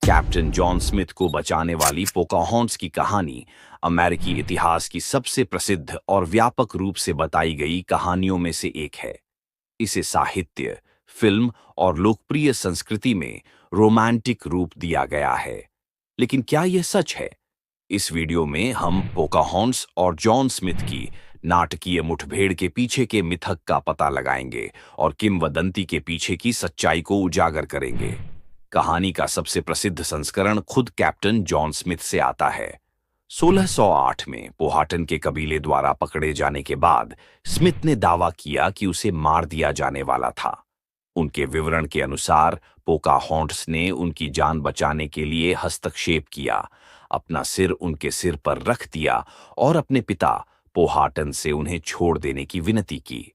Captain John Smith को बचाने वाली पोकाहॉन्ट्स की कहानी अमेरिकी इतिहास की सबसे प्रसिद्ध और व्यापक रूप से बताई गई कहानियों में से एक है। इसे साहित्य, फिल्म और लोकप्रिय संस्कृति में रोमांटिक रूप दिया गया है। लेकिन क्या यह सच है? इस वीडियो में हम पोकाहॉन्ट्स और जॉन स्मिथ की नाटकीय मुठभेड़ के पीछे के मिथक का पता लगाएंगे और किंवदंती के पीछे की सच्चाई को उजागर करेंगे। कहानी का सबसे प्रसिद्ध संस्करण खुद कैप्टन जॉन स्मिथ से आता है। 1608 में पोहाटन के कबीले द्वारा पकड़े जाने के बाद स्मिथ ने दावा किया कि उसे मार दिया जाने वाला था। उनके विवरण के अनुसार पोकाहॉन्ट्स ने उनकी जान बचाने के लिए हस्तक्षेप किया, अपना सिर उनके सिर पर रख दिया और अपने पिता पोहाटन से उन्हें छोड़ देने की विनती की।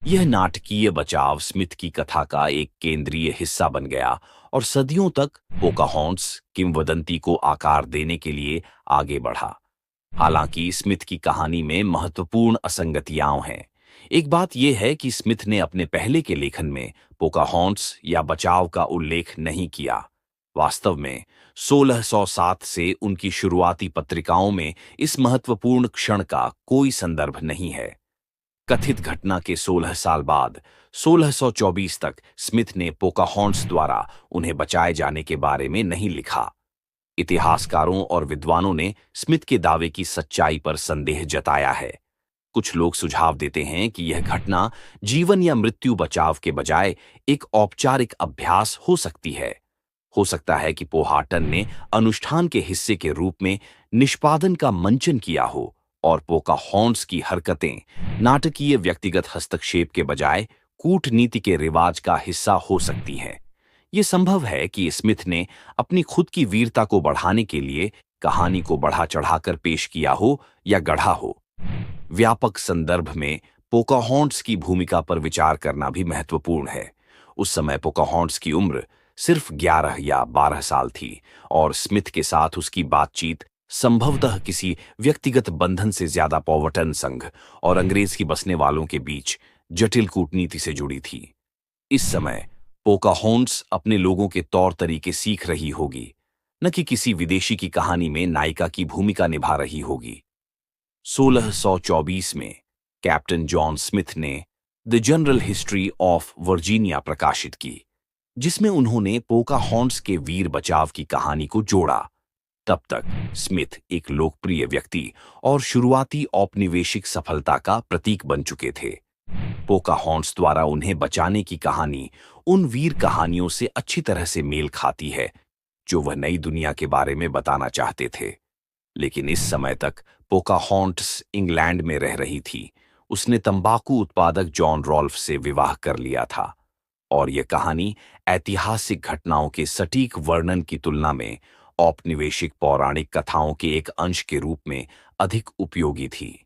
यह नाटकीय बचाव स्मिथ की कथा का एक केंद्रीय हिस्सा बन गया और सदियों तक पोकाहॉन्ट्स किंवदंती को आकार देने के लिए आगे बढ़ा। हालांकि स्मिथ की कहानी में महत्वपूर्ण असंगतियां हैं। एक बात यह है कि स्मिथ ने अपने पहले के लेखन में पोकाहॉन्ट्स या बचाव का उल्लेख नहीं किया। वास्तव में 1607 से उनकी शुरुआती पत्रिकाओं में इस महत्वपूर्ण क्षण का कोई संदर्भ नहीं है। कथित घटना के 16 साल बाद 1624 तक स्मिथ ने पोकाहॉन्ट्स द्वारा उन्हें बचाए जाने के बारे में नहीं लिखा। इतिहासकारों और विद्वानों ने स्मिथ के दावे की सच्चाई पर संदेह जताया है। कुछ लोग सुझाव देते हैं कि यह घटना जीवन या मृत्यु बचाव के बजाय एक औपचारिक अभ्यास हो सकती है। हो सकता है कि पोहाटन ने अनुष्ठान के हिस्से के रूप में निष्पादन का मंचन किया हो और पोकाहॉन्ट्स की हरकतें नाटकीय व्यक्तिगत हस्तक्षेप के बजाय कूटनीति के रिवाज का हिस्सा हो सकती हैं। ये संभव है कि स्मिथ ने अपनी खुद की वीरता को बढ़ाने के लिए कहानी को बढ़ा चढ़ाकर पेश किया हो या गढ़ा हो। व्यापक संदर्भ में पोकाहॉन्ट्स की भूमिका पर विचार करना भी महत्वपूर्ण है। उस समय पोकाहॉन्ट्स की उम्र सिर्फ 11 या 12 साल थी और स्मिथ के साथ उसकी बातचीत संभवतः किसी व्यक्तिगत बंधन से ज्यादा पॉवर्टन संघ और अंग्रेज की बसने वालों के बीच जटिल कूटनीति से जुड़ी थी। इस समय पोकाहॉन्ट्स अपने लोगों के तौर तरीके सीख रही होगी, न कि किसी विदेशी की कहानी में नायिका की भूमिका निभा रही होगी। 1624 में कैप्टन जॉन स्मिथ ने the general history of Virginia प्रकाशित की, जिसमें उन्होंने पोकाहॉन्ट्स के वीर बचाव की कहानी को जोड़ा। तब तक स्मिथ एक लोकप्रिय व्यक्ति और शुरुआती औपनिवेशिक सफलता का प्रतीक बन चुके थे। पोकाहॉन्ट्स द्वारा उन्हें बचाने की कहानी उन वीर कहानियों से अच्छी तरह से मेल खाती है जो वह नई दुनिया के बारे में बताना चाहते थे। लेकिन इस समय तक पोकाहॉन्ट्स इंग्लैंड में रह रही थी। उसने तंबाकू उत्पादक जॉन रॉल्फ से विवाह कर लिया था और यह कहानी ऐतिहासिक घटनाओं के सटीक वर्णन की तुलना में औपनिवेशिक पौराणिक कथाओं के एक अंश के रूप में अधिक उपयोगी थी।